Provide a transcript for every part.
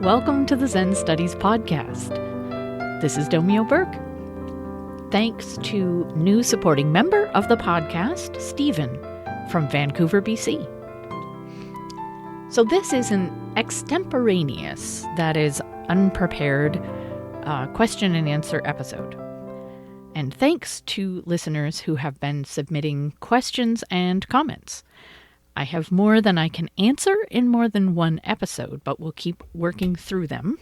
Welcome to the Zen Studies Podcast. This is Domio Burke. Thanks to new supporting member of the podcast, Stephen, from Vancouver, BC. So this is an extemporaneous, that is unprepared, question and answer episode. And thanks to listeners who have been submitting questions and comments. I have more than I can answer in more than one episode, but we'll keep working through them.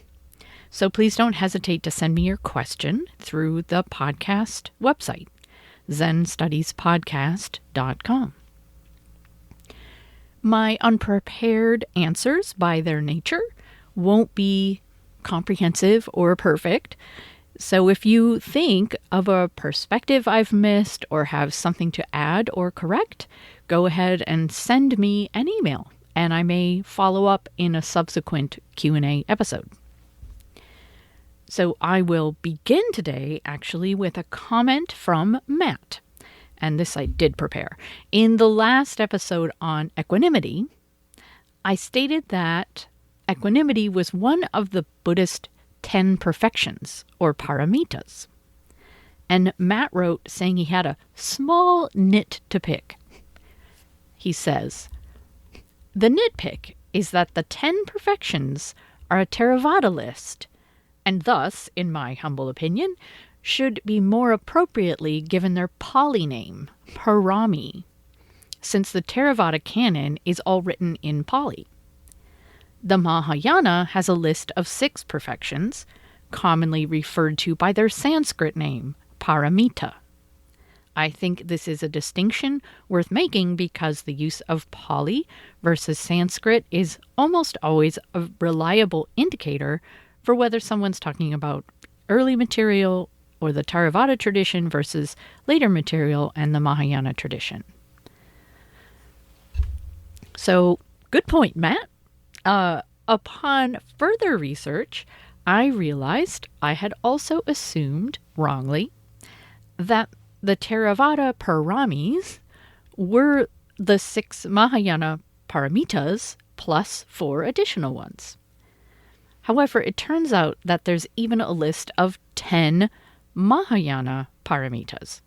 So please don't hesitate to send me your question through the podcast website, zenstudiespodcast.com. My unprepared answers, by their nature, won't be comprehensive or perfect. So if you think of a perspective I've missed or have something to add or correct, go ahead and send me an email, and I may follow up in a subsequent Q&A episode. So I will begin today actually with a comment from Matt, and this I did prepare. In the last episode on equanimity, I stated that equanimity was one of the Buddhist 10 perfections, or paramitas. And Matt wrote saying he had a small nit to pick. He says, the nitpick is that the 10 perfections are a Theravada list, and thus, in my humble opinion, should be more appropriately given their Pali name, parami, since the Theravada canon is all written in Pali. The Mahayana has a list of 6 perfections, commonly referred to by their Sanskrit name, paramita. I think this is a distinction worth making because the use of Pali versus Sanskrit is almost always a reliable indicator for whether someone's talking about early material or the Theravada tradition versus later material and the Mahayana tradition. So, good point, Matt. Upon further research, I realized I had also assumed, wrongly, that the Theravada paramis were the 6 Mahayana paramitas plus 4 additional ones. However, it turns out that there's even a list of 10 Mahayana paramitas.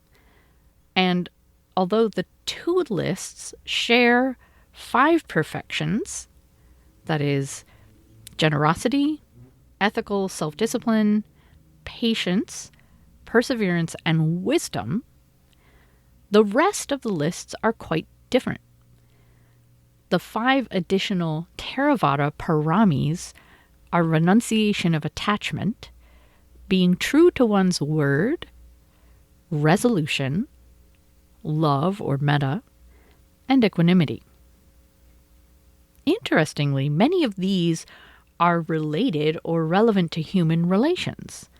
And although the 2 lists share 5 perfections, that is, generosity, ethical self-discipline, patience, perseverance, and wisdom, the rest of the lists are quite different. The 5 additional Theravada paramis are renunciation of attachment, being true to one's word, resolution, love or metta, and equanimity. Interestingly, many of these are related or relevant to human relations,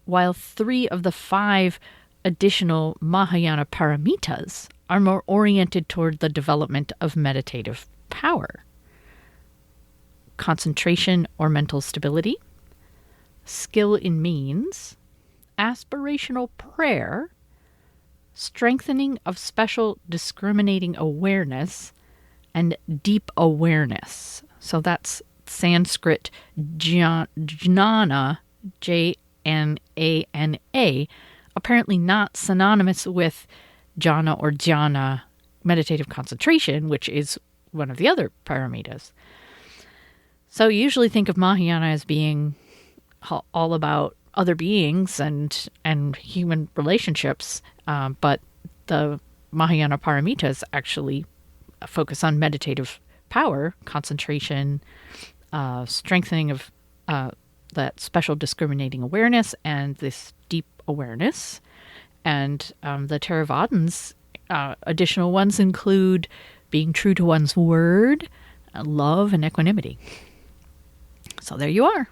while 3 of the 5 additional Mahayana paramitas are more oriented toward the development of meditative power, concentration or mental stability, skill in means, aspirational prayer, strengthening of special discriminating awareness, and deep awareness. So that's Sanskrit jnana, J-N-A-N-A, apparently not synonymous with jhana or dhyana, meditative concentration, which is one of the other paramitas. So you usually think of Mahayana as being all about other beings and human relationships, but the Mahayana paramitas actually focus on meditative power, concentration, strengthening of that special discriminating awareness and this deep awareness. And the Theravadins, additional ones include being true to one's word, love, and equanimity. So there you are.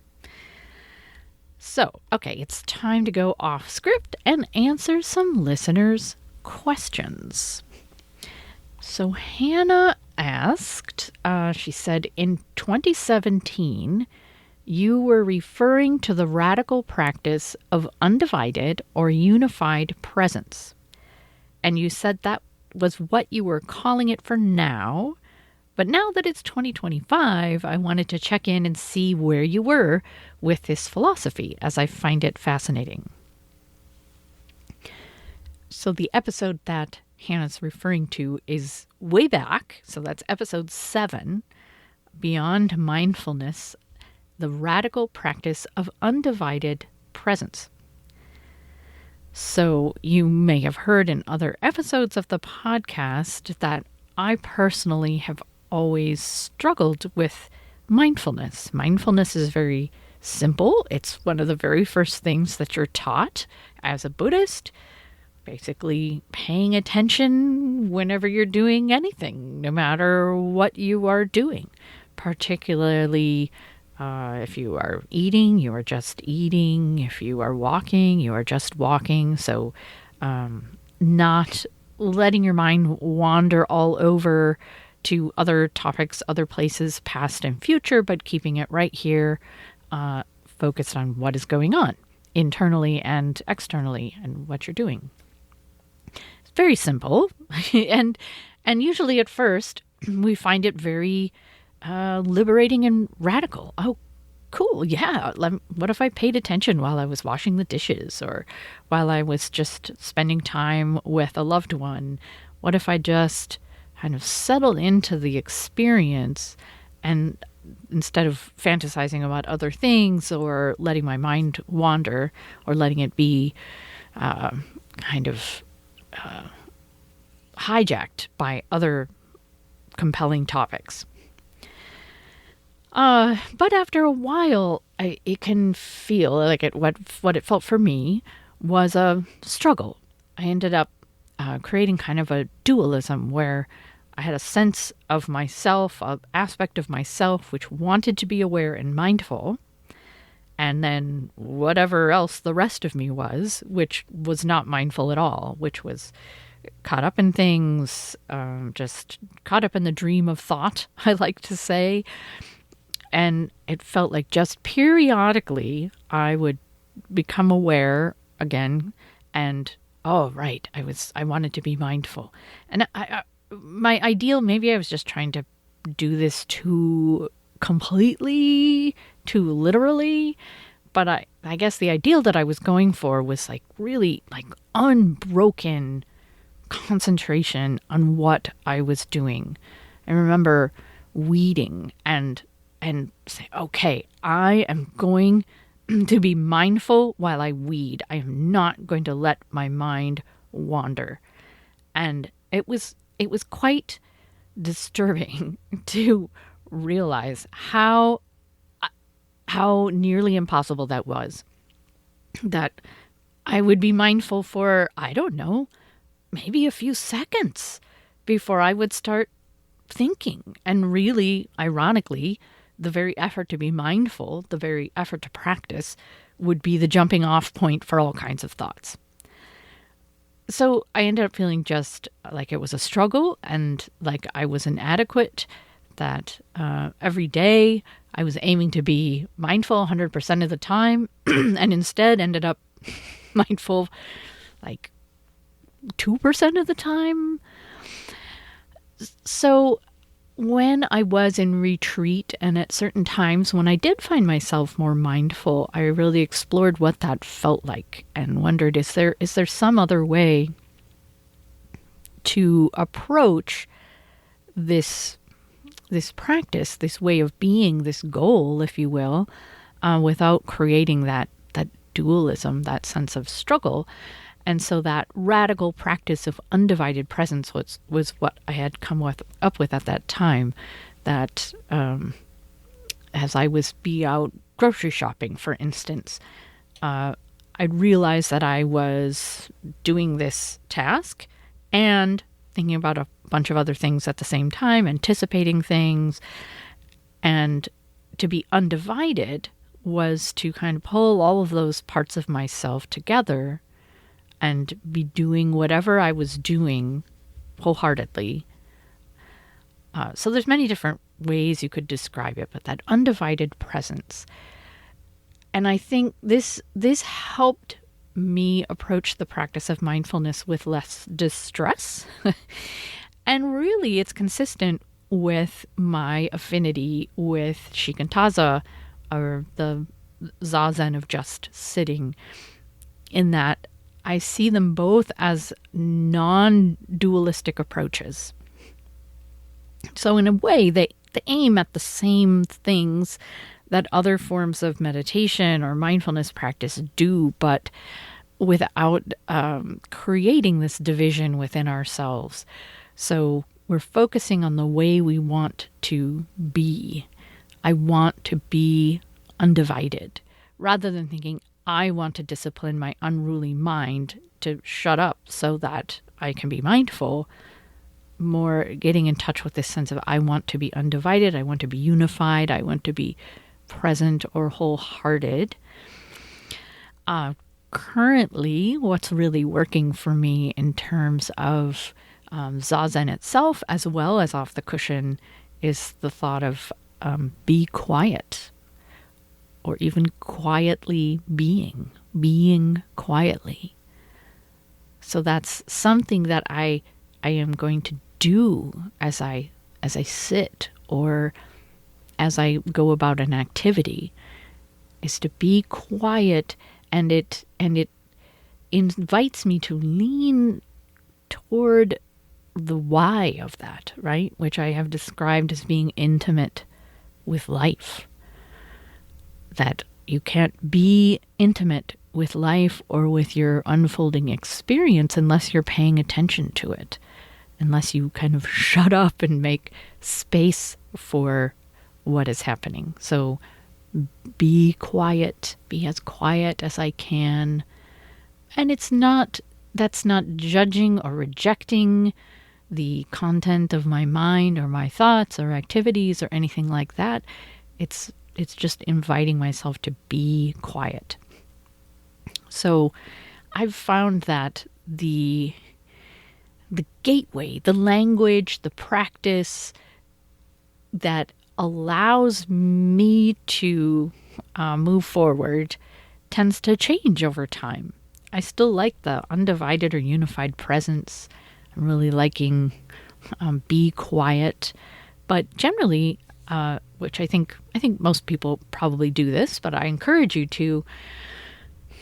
So, okay, it's time to go off script and answer some listeners' questions. So Hannah asked, she said, in 2017, you were referring to the radical practice of undivided or unified presence. And you said that was what you were calling it for now, But now that it's 2025, I wanted to check in and see where you were with this philosophy, as I find it fascinating. So the episode that Hannah's referring to is way back. So that's episode 7, Beyond Mindfulness, the Radical Practice of Undivided Presence. So you may have heard in other episodes of the podcast that I personally have always struggled with mindfulness. Mindfulness is very simple. It's one of the very first things that you're taught as a Buddhist. Basically paying attention whenever you're doing anything, no matter what you are doing. Particularly if you are eating, you are just eating. If you are walking, you are just walking. So not letting your mind wander all over to other topics, other places, past and future, but keeping it right here, focused on what is going on internally and externally and what you're doing. Very simple, and usually at first we find it very liberating and radical. Oh, cool, yeah. What if I paid attention while I was washing the dishes, or while I was just spending time with a loved one? What if I just kind of settled into the experience, and instead of fantasizing about other things or letting my mind wander or letting it be kind of hijacked by other compelling topics. But after a while, it can feel like what it felt for me was a struggle. I ended up creating kind of a dualism where I had a sense of myself, an aspect of myself which wanted to be aware and mindful, and then whatever else the rest of me was, which was not mindful at all, which was caught up in things, just caught up in the dream of thought, I like to say. And it felt like just periodically I would become aware again, and oh, right, I wanted to be mindful. And my ideal, maybe I was just trying to do this too completely, too literally, but I guess the ideal that I was going for was like really like unbroken concentration on what I was doing. I remember weeding and say, okay, I am going to be mindful while I weed. I am not going to let my mind wander. And it was quite disturbing to realize how nearly impossible that was. That I would be mindful for, I don't know, maybe a few seconds before I would start thinking. And really, ironically, the very effort to be mindful, the very effort to practice, would be the jumping off point for all kinds of thoughts. So I ended up feeling just like it was a struggle and like I was inadequate, that every day I was aiming to be mindful 100% of the time and instead ended up mindful like 2% of the time. So when I was in retreat and at certain times when I did find myself more mindful, I really explored what that felt like and wondered, is there some other way to approach this practice, this way of being, this goal, if you will, without creating that dualism, that sense of struggle. And so that radical practice of undivided presence was what I had come up with at that time. That as I was out grocery shopping, for instance, I realized that I was doing this task and thinking about a bunch of other things at the same time, anticipating things. And to be undivided was to kind of pull all of those parts of myself together and be doing whatever I was doing wholeheartedly. So there's many different ways you could describe it, but that undivided presence. And I think this helped me approach the practice of mindfulness with less distress. And really, it's consistent with my affinity with shikantaza, or the zazen of just sitting, in that I see them both as non-dualistic approaches. So in a way, they aim at the same things that other forms of meditation or mindfulness practice do, but without creating this division within ourselves. So we're focusing on the way we want to be. I want to be undivided, rather than thinking, I want to discipline my unruly mind to shut up so that I can be mindful. More getting in touch with this sense of, I want to be undivided, I want to be unified, I want to be present or wholehearted. Currently, what's really working for me in terms of zazen itself, as well as off the cushion, is the thought of be quiet, or even quietly being quietly. So that's something that I am going to do as I sit, or as I go about an activity, is to be quiet, and it invites me to lean toward the why of that, right? Which I have described as being intimate with life. That you can't be intimate with life or with your unfolding experience unless you're paying attention to it, unless you kind of shut up and make space for what is happening. So be quiet, be as quiet as I can. And that's not judging or rejecting the content of my mind or my thoughts or activities or anything like that. It's just inviting myself to be quiet. So I've found that the gateway, the language, the practice that allows me to move forward tends to change over time. I still like the undivided or unified presence. I'm really liking be quiet, but generally, which I think most people probably do this, but I encourage you to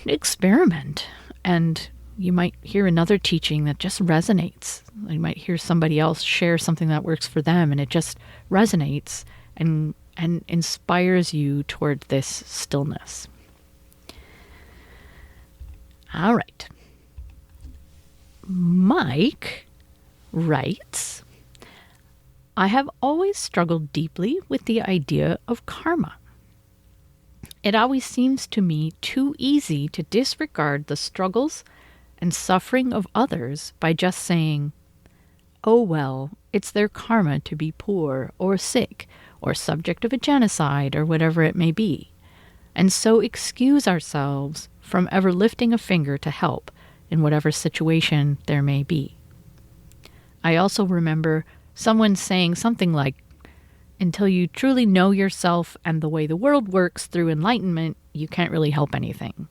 experiment. And you might hear another teaching that just resonates. You might hear somebody else share something that works for them, and it just resonates and inspires you toward this stillness. All right. Mike writes, I have always struggled deeply with the idea of karma. It always seems to me too easy to disregard the struggles and suffering of others by just saying, oh well, it's their karma to be poor or sick or subject of a genocide or whatever it may be, and so excuse ourselves from ever lifting a finger to help in whatever situation there may be. I also remember someone saying something like, until you truly know yourself and the way the world works through enlightenment, you can't really help anything.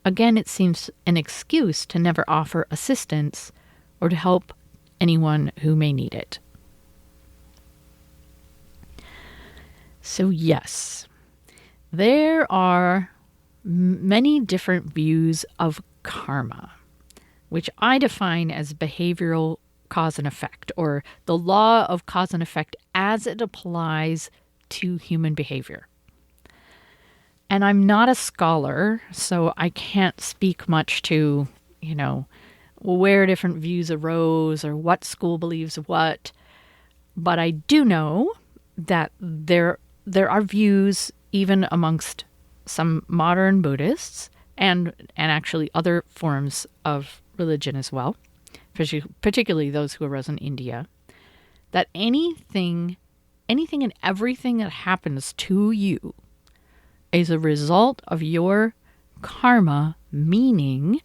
Again, it seems an excuse to never offer assistance or to help anyone who may need it. So yes, there are many different views of karma, which I define as behavioral cause and effect, or the law of cause and effect as it applies to human behavior. And I'm not a scholar, so I can't speak much to, where different views arose or what school believes what. But I do know that there are views even amongst some modern Buddhists and actually other forms of religion as well, particularly those who arose in India, that anything and everything that happens to you is a result of your karma, meaning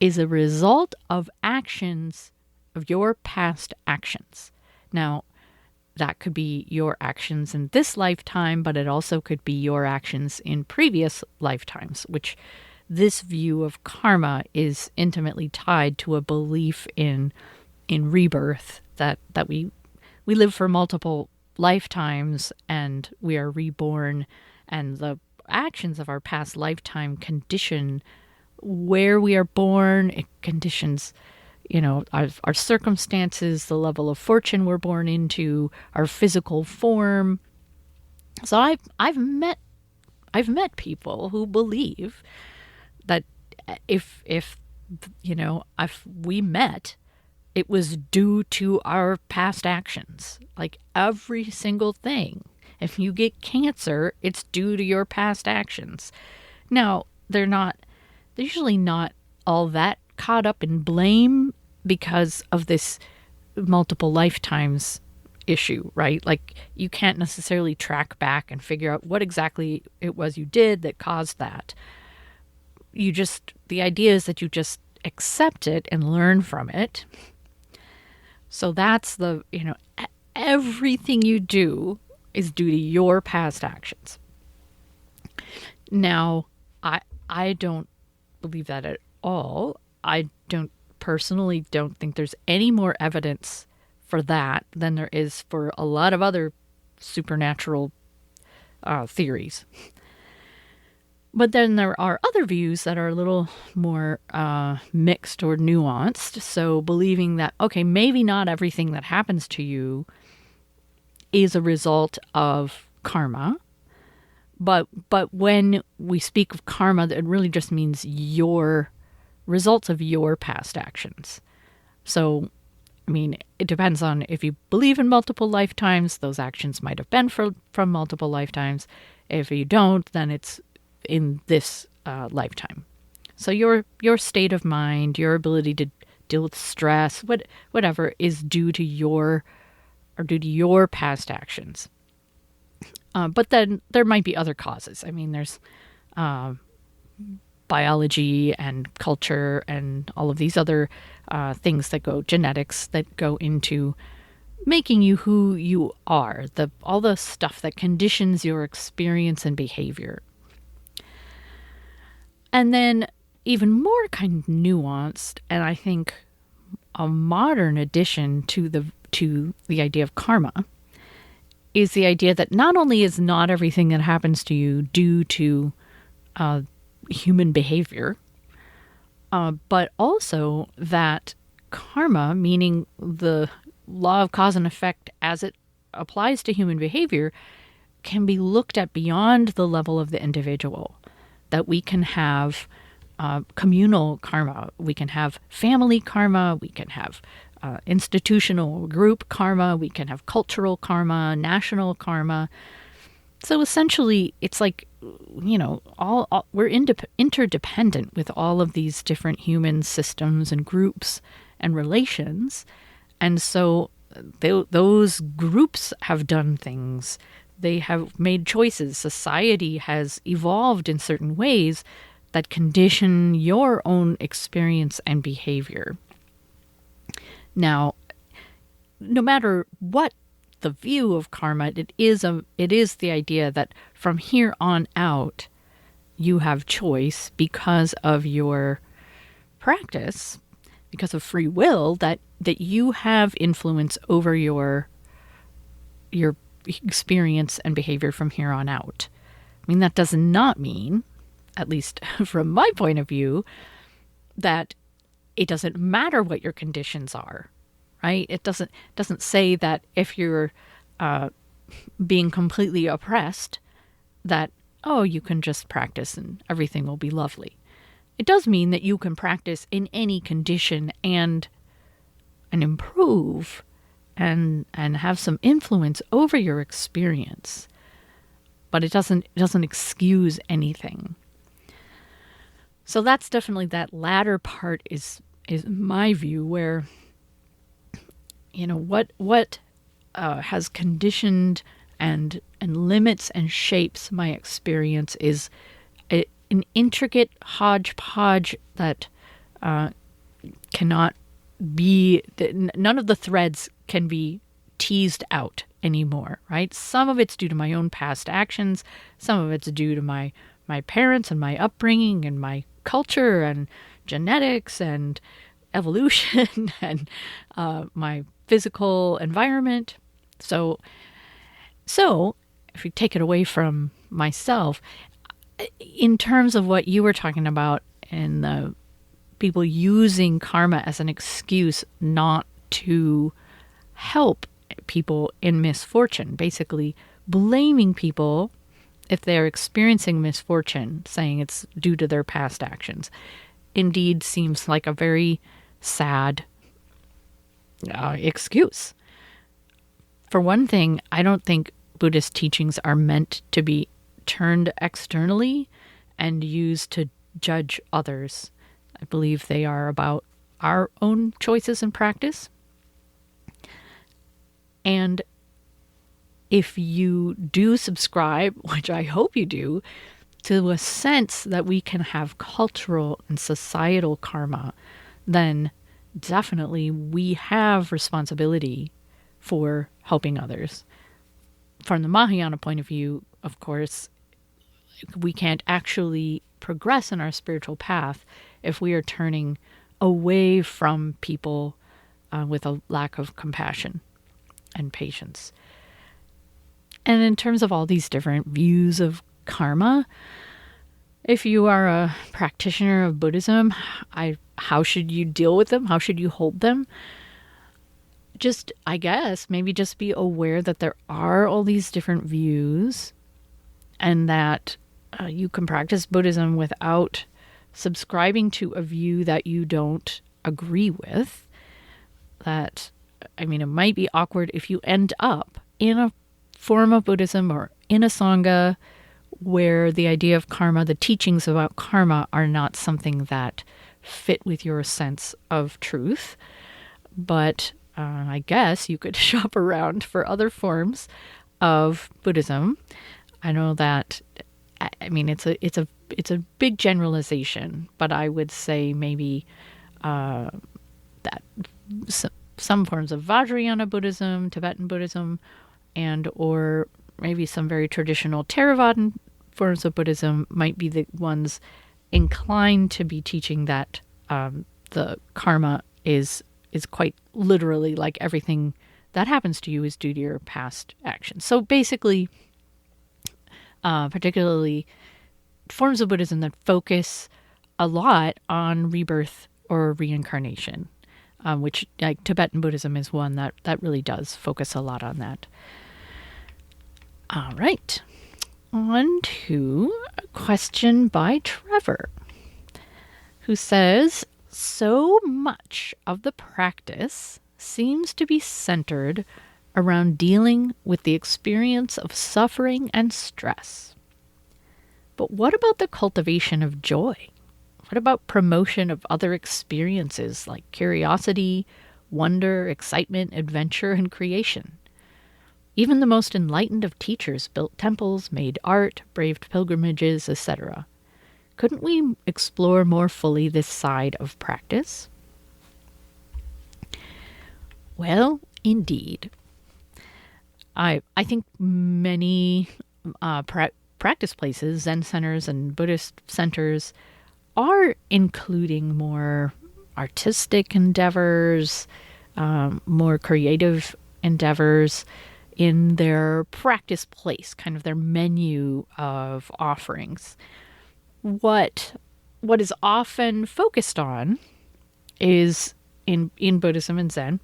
is a result of actions, of your past actions. Now, that could be your actions in this lifetime, but it also could be your actions in previous lifetimes, which this view of karma is intimately tied to a belief in rebirth, that we we live for multiple lifetimes and we are reborn, and the actions of our past lifetime condition where we are born. It conditions, our circumstances, the level of fortune we're born into, our physical form. So I've met people who believe that if we met, it was due to our past actions. Like every single thing. If you get cancer, it's due to your past actions. Now, they're usually not all that caught up in blame because of this multiple lifetimes issue, right? Like you can't necessarily track back and figure out what exactly it was you did that caused that. The idea is that you just accept it and learn from it. So that's everything you do is due to your past actions. Now, I don't believe that at all. I personally don't think there's any more evidence for that than there is for a lot of other supernatural theories. But then there are other views that are a little more mixed or nuanced. So believing that, okay, maybe not everything that happens to you is a result of karma. But when we speak of karma, it really just means your results of your past actions. So, I mean, it depends on if you believe in multiple lifetimes, those actions might have been from multiple lifetimes. If you don't, then it's in this lifetime. So your state of mind, your ability to deal with stress, whatever, is due to your past actions. But then there might be other causes. I mean, there's biology and culture and all of these other things genetics that go into making you who you are, all the stuff that conditions your experience and behavior. And then even more kind of nuanced, and I think a modern addition to the idea of karma, is the idea that not only is not everything that happens to you due to human behavior, but also that karma, meaning the law of cause and effect as it applies to human behavior, can be looked at beyond the level of the individual. That we can have communal karma, we can have family karma, we can have institutional group karma, we can have cultural karma, national karma. So essentially, it's like, we're interdependent with all of these different human systems and groups and relations. And so those groups have done things. They have made choices. Society has evolved in certain ways that condition your own experience and behavior. Now, no matter what the view of karma, it is the idea that from here on out, you have choice because of your practice, because of free will, that you have influence over your experience and behavior from here on out. I mean, that does not mean, at least from my point of view, that it doesn't matter what your conditions are, right? It doesn't say that if you're being completely oppressed, that, you can just practice and everything will be lovely. It does mean that you can practice in any condition and improve and have some influence over your experience. But it doesn't excuse anything. So that's definitely, that latter part is my view, where what has conditioned and limits and shapes my experience is an intricate hodgepodge that cannot be, none of the threads can be teased out anymore, right? Some of it's due to my own past actions. Some of it's due to my parents and my upbringing and my culture and genetics and evolution and my physical environment. So if you take it away from myself, in terms of what you were talking about and the people using karma as an excuse not to help people in misfortune, basically blaming people if they're experiencing misfortune, saying it's due to their past actions, indeed seems like a very sad excuse. For one thing, I don't think Buddhist teachings are meant to be turned externally and used to judge others. I believe they are about our own choices and practice. And if you do subscribe, which I hope you do, to a sense that we can have cultural and societal karma, then definitely we have responsibility for helping others. From the Mahayana point of view, of course, we can't actually progress in our spiritual path if we are turning away from people with a lack of compassion and patience. And in terms of all these different views of karma, if you are a practitioner of Buddhism, how should you deal with them? How should you hold them? Just, I guess, maybe just be aware that there are all these different views and that you can practice Buddhism without subscribing to a view that you don't agree with. That, I mean, it might be awkward if you end up in a form of Buddhism or in a Sangha where the idea of karma, the teachings about karma, are not something that fit with your sense of truth. But I guess you could shop around for other forms of Buddhism. I know that, I mean, it's a big generalization, but I would say maybe that some forms of Vajrayana Buddhism, Tibetan Buddhism, and or maybe some very traditional Theravadan forms of Buddhism might be the ones inclined to be teaching that the karma is quite literally, like, everything that happens to you is due to your past actions. So basically, particularly forms of Buddhism that focus a lot on rebirth or reincarnation, which, like, Tibetan Buddhism is one that really does focus a lot on that. All right. On to a question by Trevor, who says, so much of the practice seems to be centered around dealing with the experience of suffering and stress. But what about the cultivation of joy? What about promotion of other experiences like curiosity, wonder, excitement, adventure, and creation? Even the most enlightened of teachers built temples, made art, braved pilgrimages, etc. Couldn't we explore more fully this side of practice? Well, indeed. I think many practice places, Zen centers and Buddhist centers, are including more artistic endeavors, more creative endeavors in their practice place, kind of their menu of offerings. What is often focused on is, in Buddhism and Zen,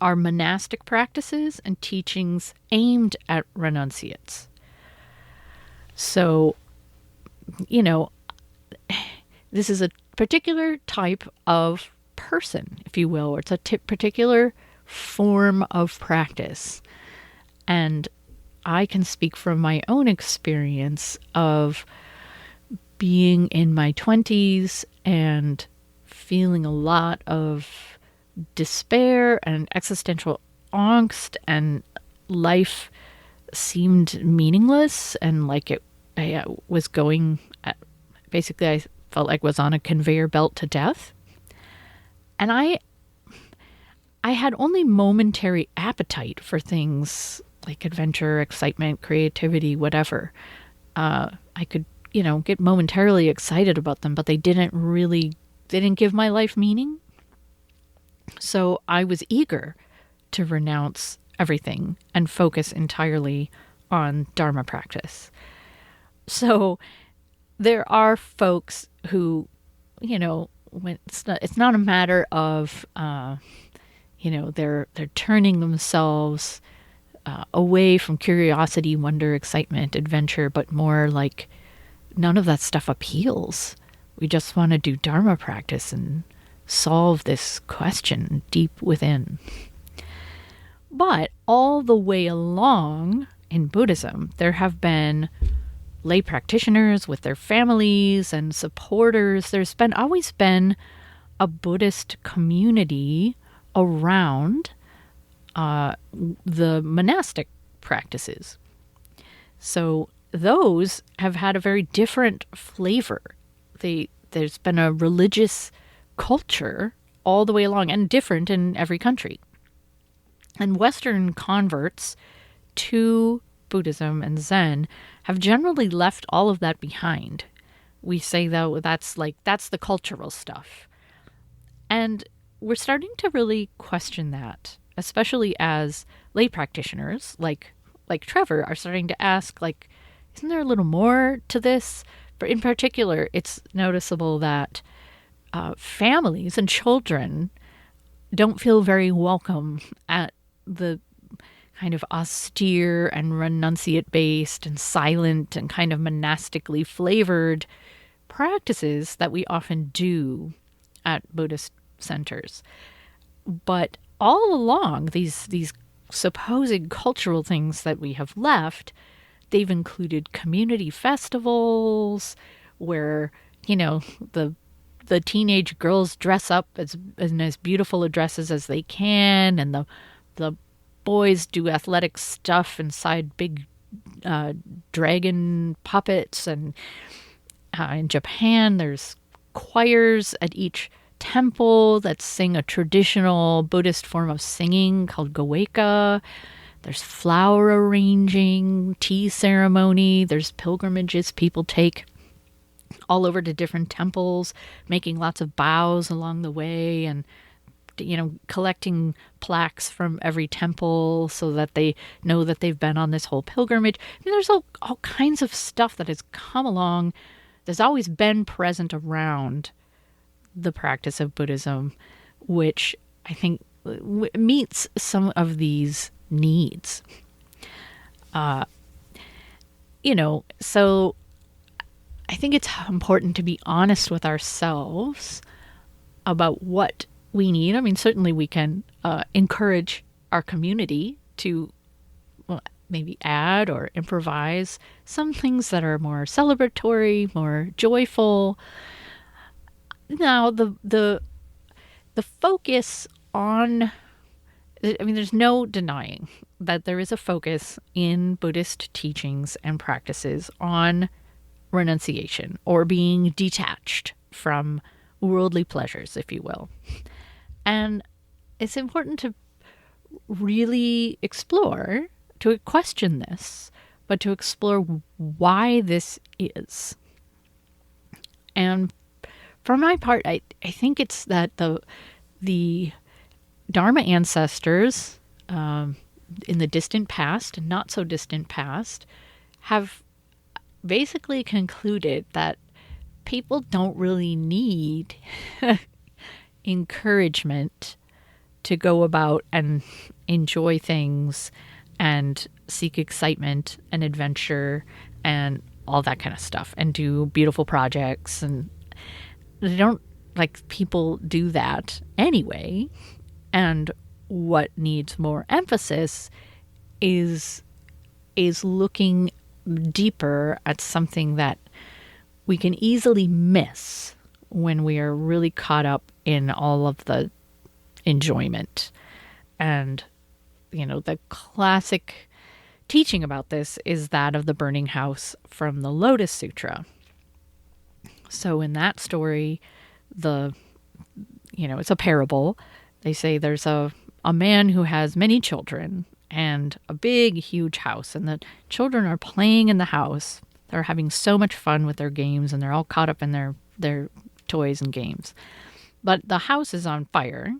are monastic practices and teachings aimed at renunciates. So, this is a particular type of person, if you will, or it's a particular form of practice. And I can speak from my own experience of being in my 20s and feeling a lot of despair and existential angst, and life seemed meaningless and like I was going, basically I felt like was on a conveyor belt to death. And I had only momentary appetite for things like adventure, excitement, creativity, whatever. I could, get momentarily excited about them, but they didn't give my life meaning. So I was eager to renounce everything and focus entirely on Dharma practice. So there are folks who, when it's not a matter of, they're turning themselves away from curiosity, wonder, excitement, adventure, but more like none of that stuff appeals. We just want to do Dharma practice and solve this question deep within. But all the way along in Buddhism, there have been lay practitioners with their families and supporters. There's always been a Buddhist community around the monastic practices. So those have had a very different flavor. There's been a religious culture all the way along and different in every country. And Western converts to Buddhism and Zen have generally left all of that behind. We say, though, that's the cultural stuff. And we're starting to really question that, especially as lay practitioners like Trevor are starting to ask, isn't there a little more to this? But in particular, it's noticeable that families and children don't feel very welcome at the kind of austere and renunciate-based and silent and kind of monastically flavored practices that we often do at Buddhist centers. But all along, these supposed cultural things that we have left, they've included community festivals where, the teenage girls dress up in as beautiful dresses as they can, and the boys do athletic stuff inside big dragon puppets. And in Japan, there's choirs at each temple that sing a traditional Buddhist form of singing called goeka. There's flower arranging, tea ceremony. There's pilgrimages people take all over to different temples, making lots of bows along the way, and collecting plaques from every temple so that they know that they've been on this whole pilgrimage. There's all kinds of stuff that has come along. There's always been present around the practice of Buddhism, which I think meets some of these needs. So I think it's important to be honest with ourselves about what we need. I mean, certainly we can encourage our community to maybe add or improvise some things that are more celebratory, more joyful. Now, the focus on, there's no denying that there is a focus in Buddhist teachings and practices on renunciation or being detached from worldly pleasures, if you will. And it's important to really explore, to question this, but to explore why this is. And for my part, I think it's that the Dharma ancestors in the distant past and not so distant past have basically concluded that people don't really need encouragement to go about and enjoy things and seek excitement and adventure and all that kind of stuff and do beautiful projects. And they don't, people do that anyway. And what needs more emphasis is looking deeper at something that we can easily miss when we are really caught up in all of the enjoyment. And, the classic teaching about this is that of the burning house from the Lotus Sutra. So in that story, it's a parable. They say there's a man who has many children and a big, huge house, and the children are playing in the house. They're having so much fun with their games, and they're all caught up in their toys and games. But the house is on fire,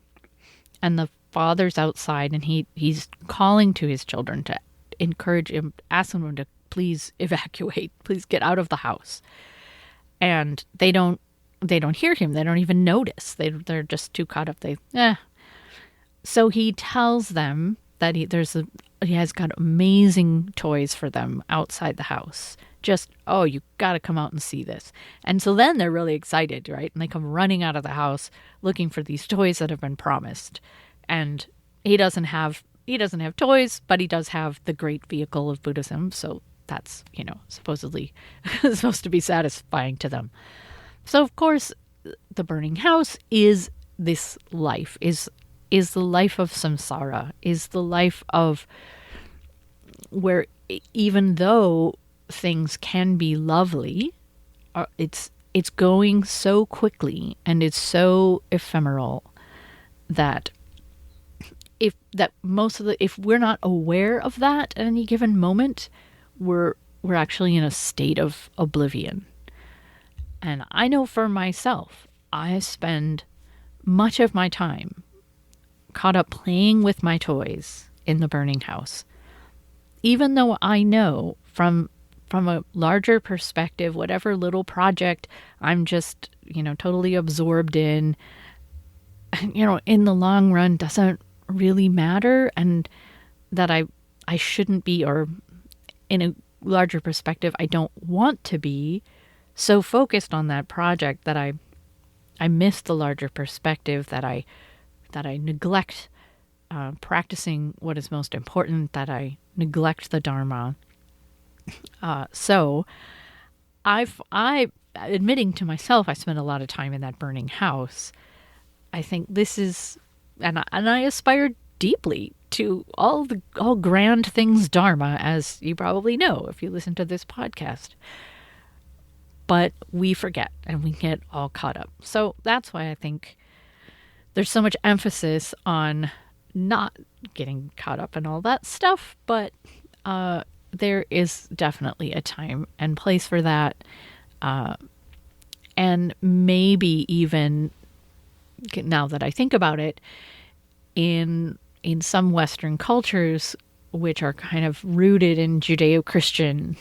and the father's outside, and he's calling to his children to encourage him, asking them to please evacuate, please get out of the house. And they don't hear him. They don't even notice. They're just too caught up. So he tells them that he has got amazing toys for them outside the house. Just, oh, you got to come out and see this. And so then they're really excited, right? And they come running out of the house looking for these toys that have been promised. And he doesn't have toys, but he does have the great vehicle of Buddhism. So that's, supposedly supposed to be satisfying to them. So of course, the burning house is this life, is the life of samsara, is the life of where even though things can be lovely, it's going so quickly and it's so ephemeral that if we're not aware of that at any given moment, we're actually in a state of oblivion. And I know for myself, I spend much of my time caught up playing with my toys in the burning house. Even though I know from a larger perspective, whatever little project I'm just, totally absorbed in, in the long run doesn't really matter, and that I shouldn't be, or in a larger perspective, I don't want to be so focused on that project that I miss the larger perspective, that I neglect practicing what is most important, that I neglect the Dharma. So I admitting to myself, I spent a lot of time in that burning house. I think this is, and I aspire deeply to all grand things Dharma, as you probably know if you listen to this podcast. But we forget and we get all caught up. So that's why I think there's so much emphasis on not getting caught up in all that stuff. But there is definitely a time and place for that. And maybe even, now that I think about it, in some Western cultures, which are kind of rooted in Judeo-Christian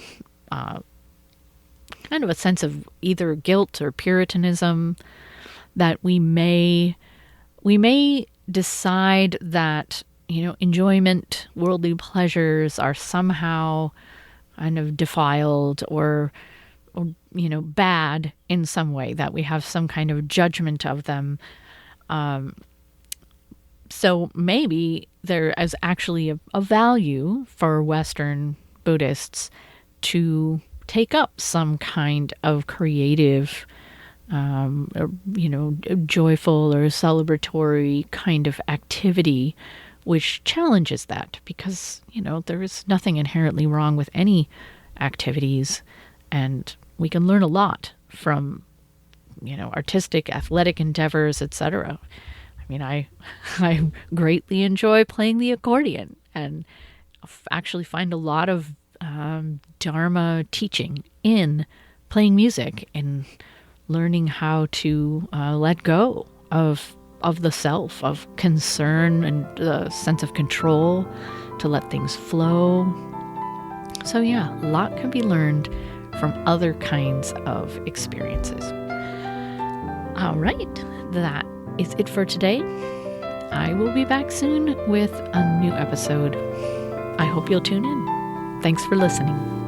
kind of a sense of either guilt or Puritanism, that we may decide that, enjoyment, worldly pleasures are somehow kind of defiled or bad in some way, that we have some kind of judgment of them. So maybe there is actually a value for Western Buddhists to take up some kind of creative, joyful or celebratory kind of activity, which challenges that, because, there is nothing inherently wrong with any activities, and we can learn a lot from, artistic, athletic endeavors, etc. I mean, I greatly enjoy playing the accordion, and actually find a lot of Dharma teaching in playing music and learning how to let go of the self, of concern and the sense of control, to let things flow. So yeah, a lot can be learned from other kinds of experiences. All right, that is it for today. I will be back soon with a new episode. I hope you'll tune in. Thanks for listening.